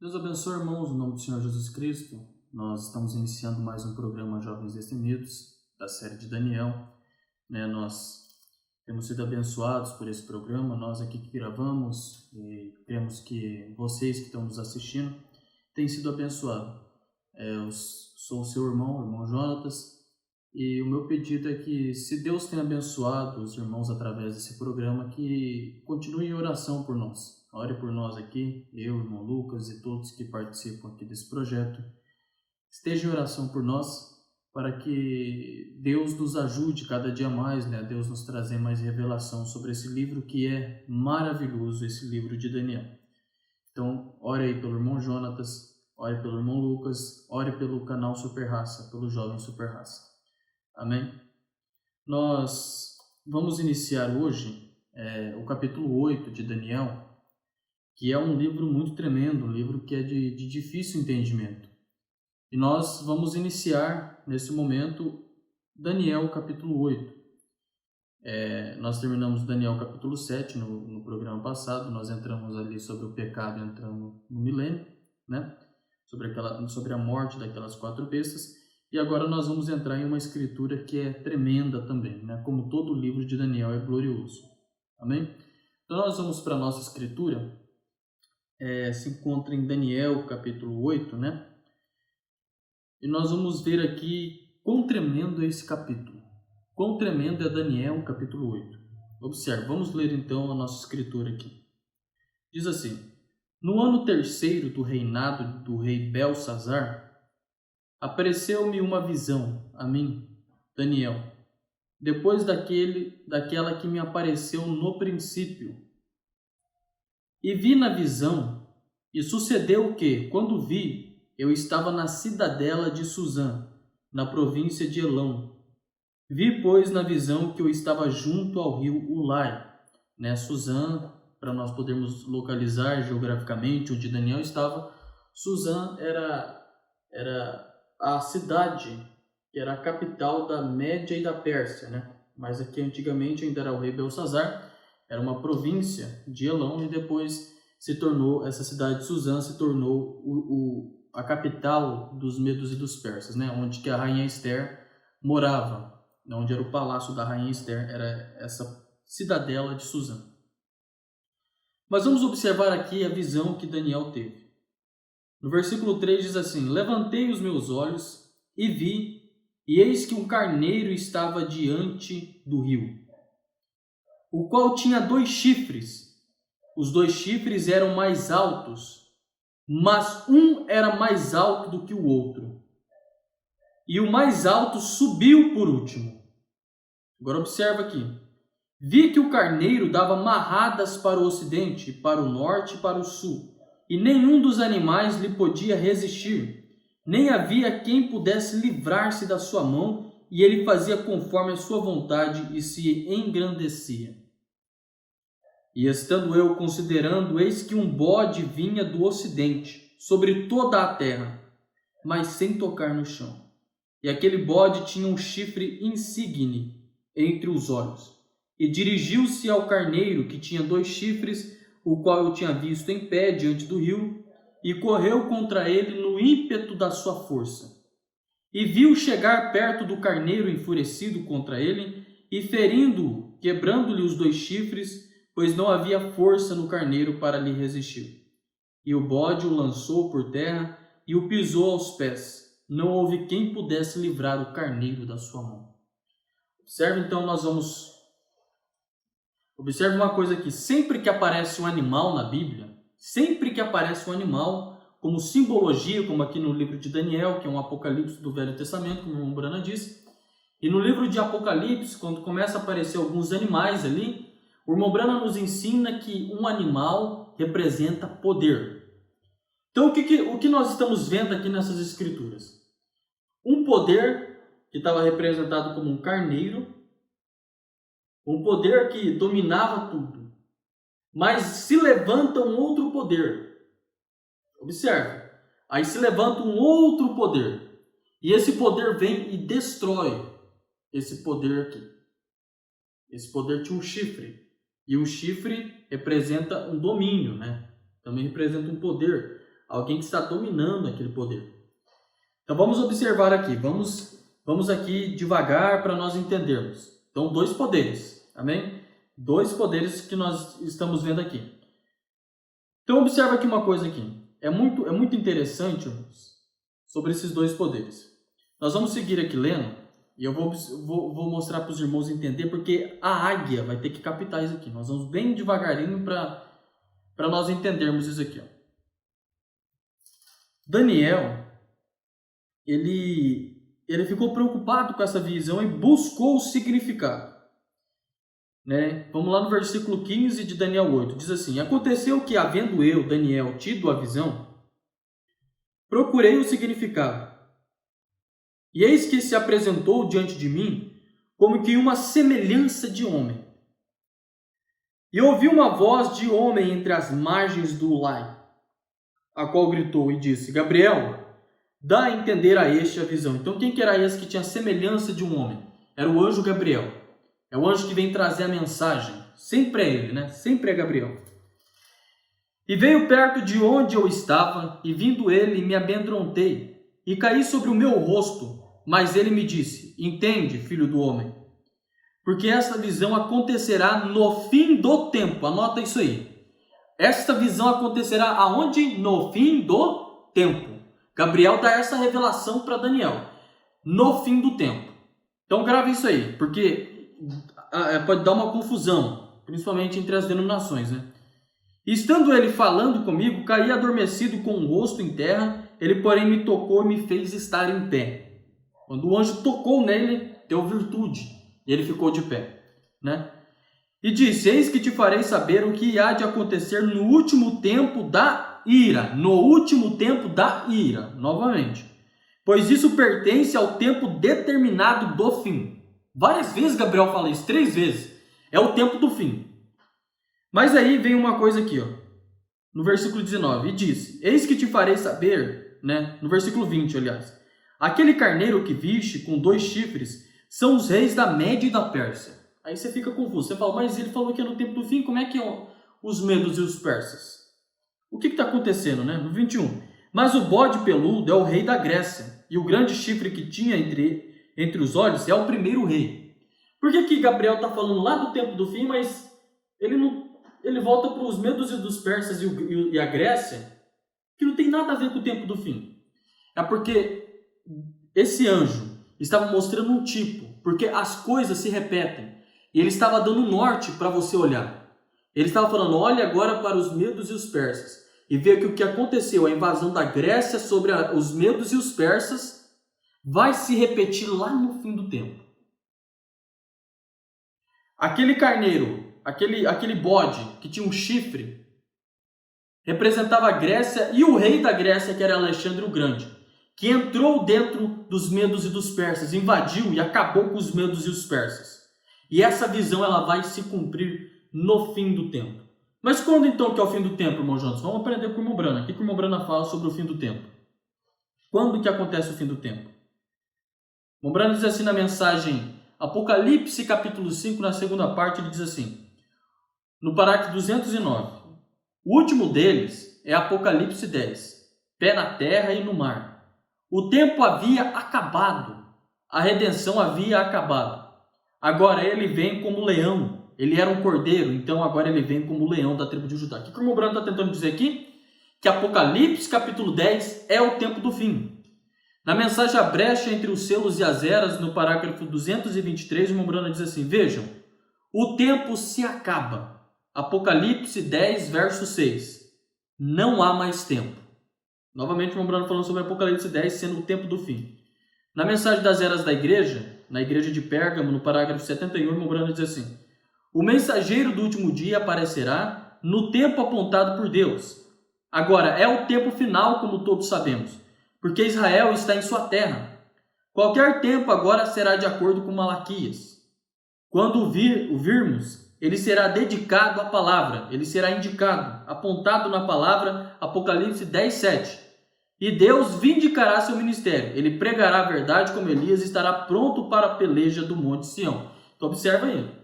Deus abençoe, irmãos, no nome do Senhor Jesus Cristo. Nós estamos iniciando mais um programa Jovens Destemidos, da série de Daniel. Nós temos sido abençoados por esse programa, nós aqui que gravamos, e cremos que vocês que estão nos assistindo têm sido abençoados. Eu sou o seu irmão, o irmão Jonatas, e o meu pedido é que, se Deus tem abençoado os irmãos através desse programa, que continue em oração por nós. Ore por nós aqui, eu, irmão Lucas e todos que participam aqui desse projeto. Esteja em oração por nós, para que Deus nos ajude cada dia mais, Deus nos trazer mais revelação sobre esse livro que é maravilhoso, esse livro de Daniel. Então, ore aí pelo irmão Jonatas, ore pelo irmão Lucas, ore pelo canal Super Raça, pelo Jovem Super Raça. Amém? Nós vamos iniciar hoje o capítulo 8 de Daniel, que é um livro muito tremendo, um livro que é de difícil entendimento. E nós vamos iniciar, nesse momento, Daniel capítulo 8. Nós terminamos Daniel capítulo 7 no programa passado, nós entramos ali sobre o pecado entrando no milênio, sobre a morte daquelas 4 bestas, e agora nós vamos entrar em uma escritura que é tremenda também, como todo o livro de Daniel é glorioso. Amém? Então nós vamos para a nossa escritura. Se encontra em Daniel capítulo 8, E nós vamos ver aqui quão tremendo é esse capítulo. Quão tremendo é Daniel capítulo 8. Observe, vamos ler então a nossa escritura aqui. Diz assim: No ano 3º do reinado do rei Belsazar, apareceu-me uma visão, a mim, Daniel, depois daquela que me apareceu no princípio. E vi na visão, e sucedeu que, quando vi, eu estava na cidadela de Suzã, na província de Elão. Vi, pois, na visão que eu estava junto ao rio Ulai. Suzã, para nós podermos localizar geograficamente onde Daniel estava, Suzã era a cidade, que era a capital da Média e da Pérsia, Mas aqui antigamente ainda era o rei Belsazar. Era uma província de Elão e depois essa cidade de Suzã se tornou a capital dos medos e dos persas, onde que a rainha Ester morava, onde era o palácio da rainha Ester, era essa cidadela de Suzã. Mas vamos observar aqui a visão que Daniel teve. No versículo 3 diz assim: Levantei os meus olhos e vi, e eis que um carneiro estava diante do rio, o qual tinha 2 chifres. Os 2 chifres eram mais altos, mas um era mais alto do que o outro. E o mais alto subiu por último. Agora observa aqui. Vi que o carneiro dava marradas para o ocidente, para o norte e para o sul, e nenhum dos animais lhe podia resistir, nem havia quem pudesse livrar-se da sua mão, e ele fazia conforme a sua vontade e se engrandecia. E estando eu considerando, eis que um bode vinha do ocidente, sobre toda a terra, mas sem tocar no chão. E aquele bode tinha um chifre insigne entre os olhos. E dirigiu-se ao carneiro, que tinha 2 chifres, o qual eu tinha visto em pé diante do rio, e correu contra ele no ímpeto da sua força. E viu chegar perto do carneiro enfurecido contra ele, e ferindo-o, quebrando-lhe os 2 chifres, pois não havia força no carneiro para lhe resistir. E o bode o lançou por terra e o pisou aos pés. Não houve quem pudesse livrar o carneiro da sua mão. Observe então, Observe uma coisa aqui. Sempre que aparece um animal na Bíblia, sempre que aparece um animal como simbologia, como aqui no livro de Daniel, que é um apocalipse do Velho Testamento, como o irmão Brana disse, e no livro de Apocalipse, quando começa a aparecer alguns animais ali, o irmão Brana nos ensina que um animal representa poder. Então, o que nós estamos vendo aqui nessas escrituras? Um poder que estava representado como um carneiro, um poder que dominava tudo. Mas se levanta um outro poder. Observe. Aí se levanta um outro poder. E esse poder vem e destrói esse poder aqui. Esse poder tinha um chifre. E o chifre representa um domínio, Também representa um poder. alguém que está dominando aquele poder. Então vamos observar aqui, vamos aqui devagar para nós entendermos. Então, 2 poderes, amém? 2 poderes que nós estamos vendo aqui. Então observa aqui uma coisa aqui, é muito interessante, irmãos, sobre esses 2 poderes. Nós vamos seguir aqui lendo, e eu vou mostrar para os irmãos entender, porque a águia vai ter que captar isso aqui. Nós vamos bem devagarinho para nós entendermos isso aqui. Ó. Daniel, ele ficou preocupado com essa visão e buscou o significado. Né? Vamos lá no versículo 15 de Daniel 8. Diz assim: aconteceu que, havendo eu, Daniel, tido a visão, procurei o significado. E eis que se apresentou diante de mim como que uma semelhança de homem. E ouvi uma voz de homem entre as margens do Ulai, a qual gritou e disse: Gabriel, dá a entender a este a visão. Então quem que era esse que tinha semelhança de um homem? Era o anjo Gabriel. É o anjo que vem trazer a mensagem. Sempre é ele, né? Sempre é Gabriel. E veio perto de onde eu estava, e vindo ele, me amedrontei, e caí sobre o meu rosto. Mas ele me disse: entende, filho do homem, porque esta visão acontecerá no fim do tempo. Anota isso aí. Esta visão acontecerá aonde? No fim do tempo. Gabriel dá essa revelação para Daniel. No fim do tempo. Então grave isso aí, porque pode dar uma confusão, principalmente entre as denominações, né? Estando ele falando comigo, caí adormecido com o rosto em terra. Ele, porém, me tocou e me fez estar em pé. Quando o anjo tocou nele, deu virtude, e ele ficou de pé, né? E disse: eis que te farei saber o que há de acontecer no último tempo da ira. No último tempo da ira, novamente. Pois isso pertence ao tempo determinado do fim. Várias vezes Gabriel fala isso, 3 vezes. É o tempo do fim. Mas aí vem uma coisa aqui, ó, no versículo 19. E disse: eis que te farei saber, né? No versículo 20, aliás. Aquele carneiro que viste com 2 chifres são os reis da Média e da Pérsia. Aí você fica confuso. Você fala: mas ele falou que é no tempo do fim, como é que é os medos e os persas? O que está acontecendo, né? No 21. Mas o bode peludo é o rei da Grécia, e o grande chifre que tinha entre os olhos é o primeiro rei. Por que Gabriel está falando lá do tempo do fim, mas ele volta para os medos e dos persas e a Grécia, que não tem nada a ver com o tempo do fim? É porque esse anjo estava mostrando um tipo, porque as coisas se repetem, e ele estava dando norte para você olhar. Ele estava falando: olhe agora para os medos e os persas, e vê que o que aconteceu, a invasão da Grécia sobre os medos e os persas, vai se repetir lá no fim do tempo. Aquele carneiro, aquele bode que tinha um chifre, representava a Grécia e o rei da Grécia, que era Alexandre o Grande, que entrou dentro dos medos e dos persas, invadiu e acabou com os medos e os persas. E essa visão ela vai se cumprir no fim do tempo. Mas quando então que é o fim do tempo, irmão Jonas? Vamos aprender com o irmão Brana. O que o irmão Brana fala sobre o fim do tempo? Quando que acontece o fim do tempo? O irmão Brana diz assim na mensagem Apocalipse capítulo 5, na segunda parte, ele diz assim, no parágrafo 209. O último deles é Apocalipse 10. Pé na terra e no mar. O tempo havia acabado. A redenção havia acabado. Agora ele vem como leão. Ele era um cordeiro, então agora ele vem como leão da tribo de Judá. O que o irmão Brano está tentando dizer aqui? Que Apocalipse capítulo 10 é o tempo do fim. Na mensagem A Brecha entre os selos e as eras, no parágrafo 223, o irmão Brano diz assim, vejam, o tempo se acaba. Apocalipse 10, verso 6. Não há mais tempo. Novamente o irmão Brano falando sobre Apocalipse 10 sendo o tempo do fim. Na mensagem das eras da igreja, na igreja de Pérgamo, no parágrafo 71, o irmão Brano diz assim, o mensageiro do último dia aparecerá no tempo apontado por Deus. Agora, é o tempo final, como todos sabemos, porque Israel está em sua terra. Qualquer tempo agora será de acordo com Malaquias. Quando o virmos, ele será dedicado à palavra, ele será indicado, apontado na palavra, Apocalipse 10, 7. E Deus vindicará seu ministério, ele pregará a verdade como Elias e estará pronto para a peleja do Monte Sião. Então observa aí.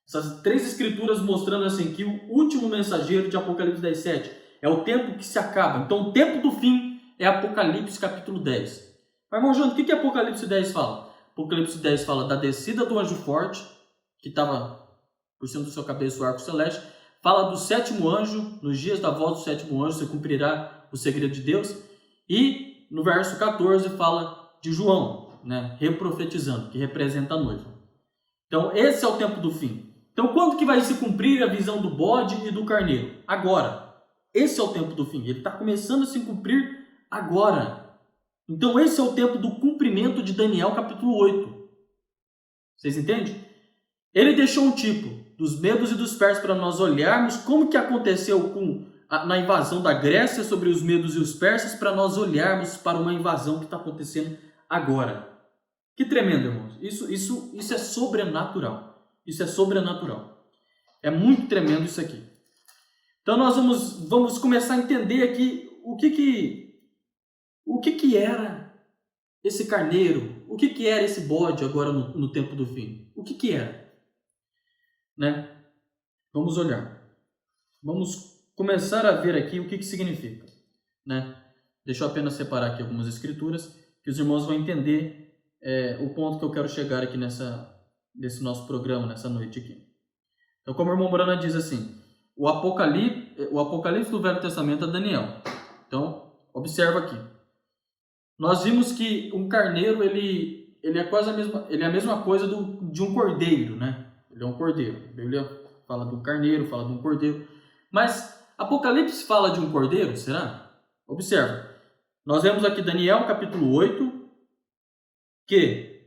Essas 3 escrituras mostrando assim que o último mensageiro de Apocalipse 10, 7 É o tempo que se acaba. Então, o tempo do fim é Apocalipse capítulo 10. Mas, irmão João, o que Apocalipse 10 fala? Apocalipse 10 fala da descida do anjo forte, que estava por cima do seu cabeça o arco celeste. Fala do sétimo anjo, nos dias da volta do sétimo anjo, você cumprirá o segredo de Deus. E no verso 14 fala de João, né, reprofetizando, que representa a noiva. Então, esse é o tempo do fim. Então, quando que vai se cumprir a visão do bode e do carneiro? Agora. Esse é o tempo do fim. Ele está começando a se cumprir agora. Então, esse é o tempo do cumprimento de Daniel, capítulo 8. Vocês entendem? Ele deixou um tipo dos medos e dos persas para nós olharmos como que aconteceu na invasão da Grécia sobre os medos e os persas, para nós olharmos para uma invasão que está acontecendo agora. Que tremendo, irmãos. Isso é sobrenatural. Isso é sobrenatural. É muito tremendo isso aqui. Então nós vamos começar a entender aqui o que era esse carneiro, o que era esse bode agora no tempo do fim. O que era? Né? Vamos olhar. Vamos começar a ver aqui o que significa. Né? Deixa eu apenas separar aqui algumas escrituras, que os irmãos vão entender o ponto que eu quero chegar aqui nesse nosso programa, nessa noite aqui. Então, como o irmão Brana diz assim, o Apocalipse do Velho Testamento é Daniel. Então, observa aqui. Nós vimos que um carneiro, ele é quase a mesma coisa de um cordeiro, né? Ele é um cordeiro. A Bíblia fala de um carneiro, fala de um cordeiro. Mas Apocalipse fala de um cordeiro, será? Observa. Nós vemos aqui Daniel, capítulo 8, que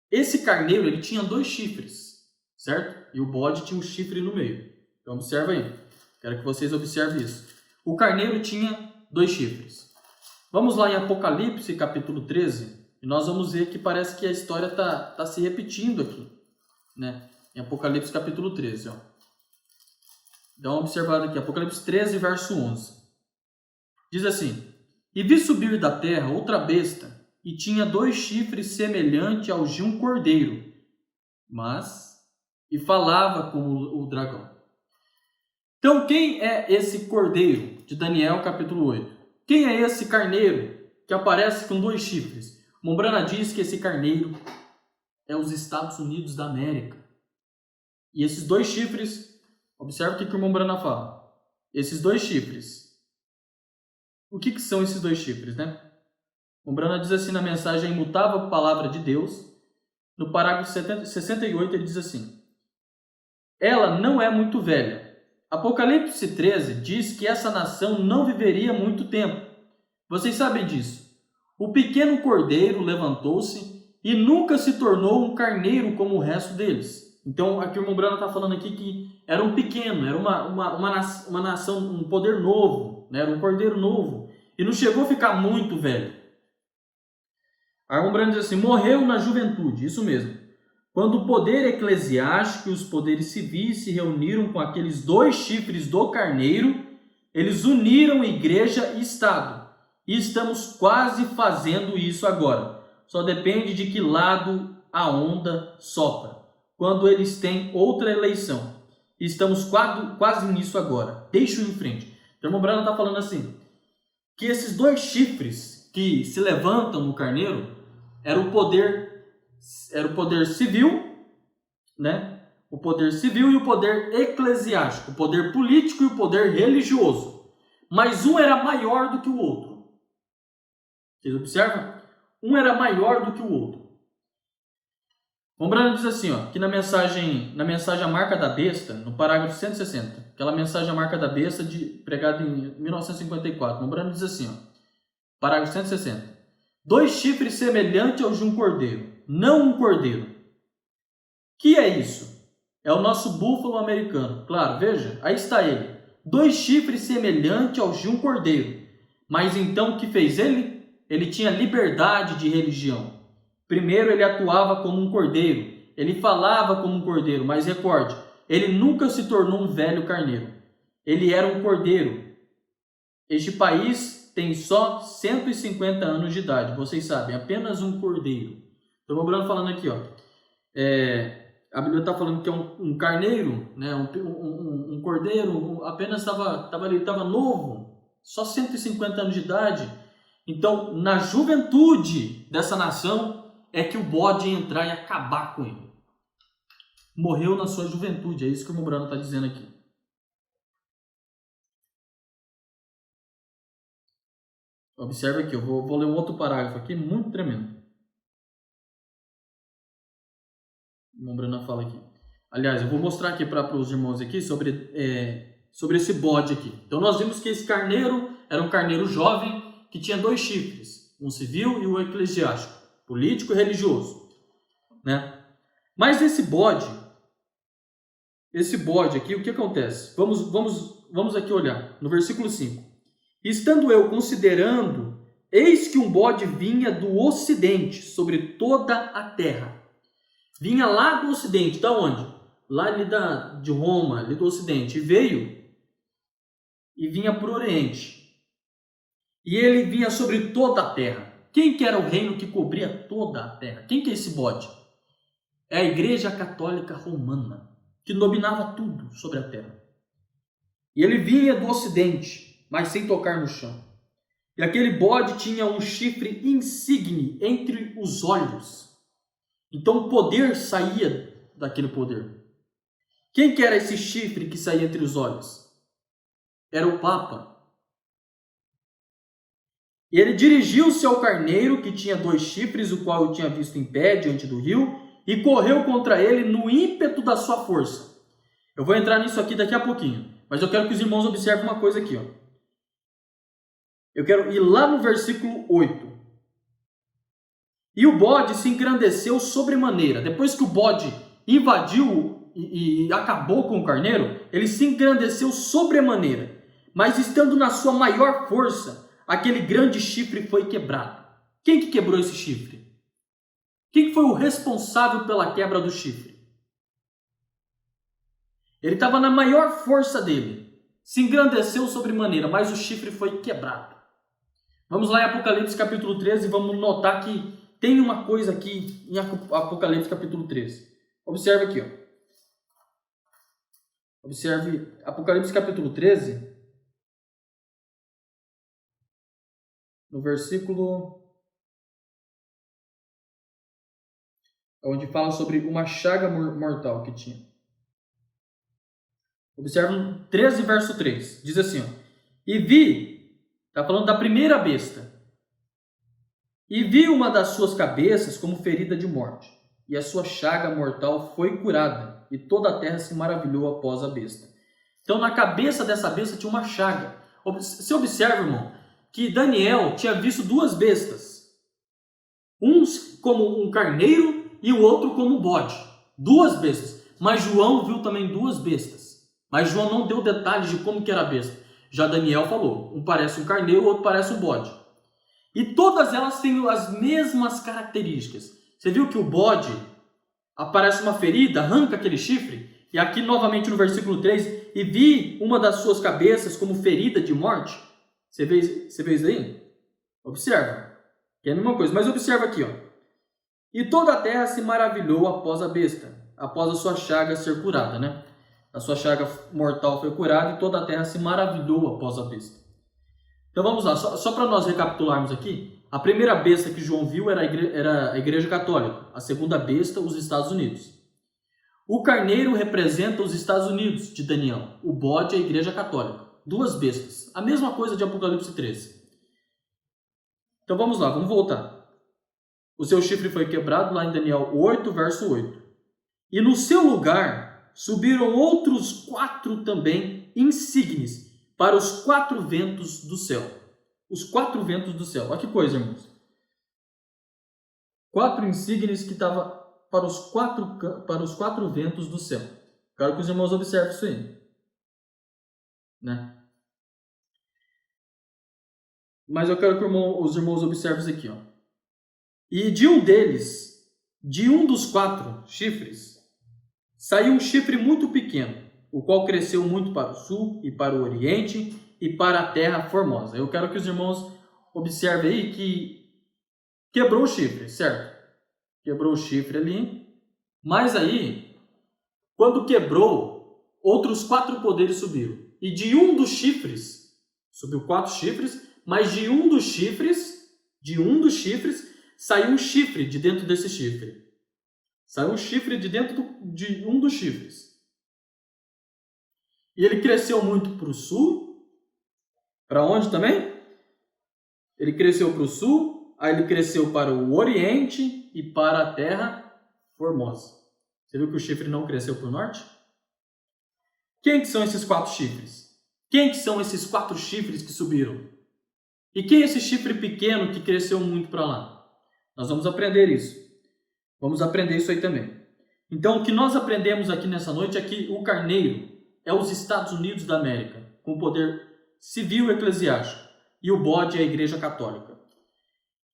esse carneiro ele tinha 2 chifres, certo? E o bode tinha um chifre no meio. Então, observa aí. Quero que vocês observem isso. O carneiro tinha 2 chifres. Vamos lá em Apocalipse, capítulo 13, e nós vamos ver que parece que a história está se repetindo aqui, né? Em Apocalipse, capítulo 13, ó. Dá uma observada aqui. Apocalipse 13, verso 11. Diz assim: E vi subir da terra outra besta, e tinha 2 chifres semelhantes aos de um cordeiro, e falava como o dragão. Então, quem é esse cordeiro de Daniel, capítulo 8? Quem é esse carneiro que aparece com 2 chifres? Mombrana diz que esse carneiro é os Estados Unidos da América. E esses 2 chifres, observe o que o Mombrana fala. Esses 2 chifres. O que são esses 2 chifres, né? Mombrana diz assim na mensagem A Imutável Palavra de Deus, no parágrafo 68, ele diz assim: Ela não é muito velha. Apocalipse 13 diz que essa nação não viveria muito tempo. Vocês sabem disso. O pequeno cordeiro levantou-se e nunca se tornou um carneiro como o resto deles. Então, aqui o irmão Brana está falando aqui que era um pequeno, era uma nação, um poder novo, né? Era um cordeiro novo. E não chegou a ficar muito velho. Aí o irmão Brana diz assim, morreu na juventude, isso mesmo. Quando o poder eclesiástico e os poderes civis se reuniram com aqueles 2 chifres do carneiro, eles uniram igreja e Estado. E estamos quase fazendo isso agora. Só depende de que lado a onda sopra. Quando eles têm outra eleição. Estamos quase nisso agora. Deixa eu ir em frente. Então, o irmão Brana está falando assim, que esses 2 chifres que se levantam no carneiro era o poder civil, né? O poder civil e o poder eclesiástico, o poder político e o poder religioso. Mas um era maior do que o outro. Vocês observam? Um era maior do que o outro. O Brana diz assim, ó, que na mensagem A Marca da Besta, no parágrafo 160, aquela mensagem A Marca da Besta pregada em 1954, o Brana diz assim, ó, parágrafo 160. 2 chifres semelhantes aos de um cordeiro, não um cordeiro. Que é isso? É o nosso búfalo americano. Claro, veja, aí está ele. 2 chifres semelhantes aos de um cordeiro. Mas então o que fez ele? Ele tinha liberdade de religião. Primeiro ele atuava como um cordeiro. Ele falava como um cordeiro, mas recorde, ele nunca se tornou um velho carneiro. Ele era um cordeiro. Este país tem só 150 anos de idade, vocês sabem, apenas um cordeiro. Então, o Bruno falando aqui, ó, a Bíblia está falando que é um carneiro, né, um cordeiro, apenas estava novo, Só 150 anos de idade. Então, na juventude dessa nação, é que o bode ia entrar e acabar com ele. Morreu na sua juventude, é isso que o Mombrano está dizendo aqui. Observe aqui, eu vou ler um outro parágrafo aqui, muito tremendo. O Mombrano fala aqui. Aliás, eu vou mostrar aqui para os irmãos aqui sobre esse bode aqui. Então, nós vimos que esse carneiro era um carneiro jovem que tinha 2 chifres, um civil e um eclesiástico, político e religioso, né? Mas esse bode aqui, o que acontece? Vamos aqui olhar no versículo 5. Estando eu considerando, eis que um bode vinha do ocidente sobre toda a terra. Vinha lá do ocidente, da onde? Lá ali de Roma, ali do ocidente. E veio e vinha para o oriente. E ele vinha sobre toda a terra. Quem que era o reino que cobria toda a terra? Quem que é esse bode? É a Igreja Católica Romana, que dominava tudo sobre a terra. E ele vinha do ocidente, mas sem tocar no chão. E aquele bode tinha um chifre insigne entre os olhos. Então o poder saía daquele poder. Quem que era esse chifre que saía entre os olhos? Era o Papa. E ele dirigiu-se ao carneiro, que tinha 2 chifres, o qual eu tinha visto em pé diante do rio, e correu contra ele no ímpeto da sua força. Eu vou entrar nisso aqui daqui a pouquinho, mas eu quero que os irmãos observem uma coisa aqui. Eu quero ir lá no versículo 8. E o bode se engrandeceu sobremaneira. Depois que o bode invadiu e acabou com o carneiro, ele se engrandeceu sobremaneira. Mas estando na sua maior força, aquele grande chifre foi quebrado. Quem que quebrou esse chifre? Quem foi o responsável pela quebra do chifre? Ele estava na maior força dele. Se engrandeceu sobremaneira, mas o chifre foi quebrado. Vamos lá em Apocalipse capítulo 13 e vamos notar que tem uma coisa aqui em Apocalipse capítulo 13. Observe aqui. Observe Apocalipse capítulo 13. No versículo onde fala sobre uma chaga mortal que tinha. Observe 13, verso 3. Diz assim, e vi, está falando da primeira besta, e vi uma das suas cabeças como ferida de morte, e a sua chaga mortal foi curada, e toda a terra se maravilhou após a besta. Então, na cabeça dessa besta tinha uma chaga. Você observa, irmão, que Daniel tinha visto 2 bestas. Uns como um carneiro e o outro como um bode. 2 bestas. Mas João viu também 2 bestas. Mas João não deu detalhes de como que era a besta. Já Daniel falou, um parece um carneiro, o outro parece um bode. E todas elas têm as mesmas características. Você viu que o bode aparece uma ferida, arranca aquele chifre, e aqui novamente no versículo 3, e vi uma das suas cabeças como ferida de morte. Você vê isso aí? Observa. Que é a mesma coisa, mas observa aqui. E toda a terra se maravilhou após a besta, após a sua chaga ser curada, né? A sua chaga mortal foi curada e toda a terra se maravilhou após a besta. Então vamos lá, só para nós recapitularmos aqui, a primeira besta que João viu era a Igreja Católica, a segunda besta, os Estados Unidos. O carneiro representa os Estados Unidos de Daniel, o bode é a Igreja Católica, 2 bestas, a mesma coisa de Apocalipse 13. Então vamos lá, vamos voltar. O seu chifre foi quebrado lá em Daniel 8, verso 8. E no seu lugar subiram outros 4 também insignes, para os 4 ventos do céu. Os 4 ventos do céu. Olha que coisa, irmãos. 4 insígnias que estavam para os quatro ventos do céu. Quero que os irmãos observem isso aí. Né? Mas eu quero que os irmãos observem isso aqui. E de um deles, de um dos 4 chifres, saiu um chifre muito pequeno, o qual cresceu muito para o sul e para o oriente e para a terra formosa. Eu quero que os irmãos observem aí que quebrou o chifre, certo? Quebrou o chifre ali, mas aí, quando quebrou, outros 4 poderes subiram. E de um dos chifres Subiu 4 chifres, mas de um dos chifres, saiu um chifre de dentro desse chifre. Saiu um chifre de dentro de um dos chifres. E ele cresceu muito para o sul. Para onde também? Ele cresceu para o sul, aí ele cresceu para o oriente e para a terra formosa. Você viu que o chifre não cresceu para o norte? Quem que são esses 4 chifres? Quem que são esses 4 chifres que subiram? E quem é esse chifre pequeno que cresceu muito para lá? Nós vamos aprender isso. Vamos aprender isso aí também. Então, o que nós aprendemos aqui nessa noite é que o carneiro é os Estados Unidos da América, com poder civil e eclesiástico. E o bode é a Igreja Católica.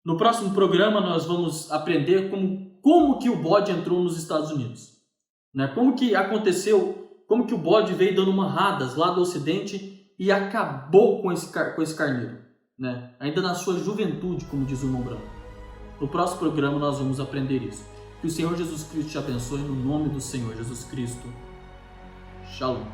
No próximo programa nós vamos aprender como que o bode entrou nos Estados Unidos. Né? Como que aconteceu, como que o bode veio dando marradas lá do ocidente e acabou com esse carneiro. Né? Ainda na sua juventude, como diz o irmão Branco. No próximo programa nós vamos aprender isso. Que o Senhor Jesus Cristo te abençoe no nome do Senhor Jesus Cristo. Shalom.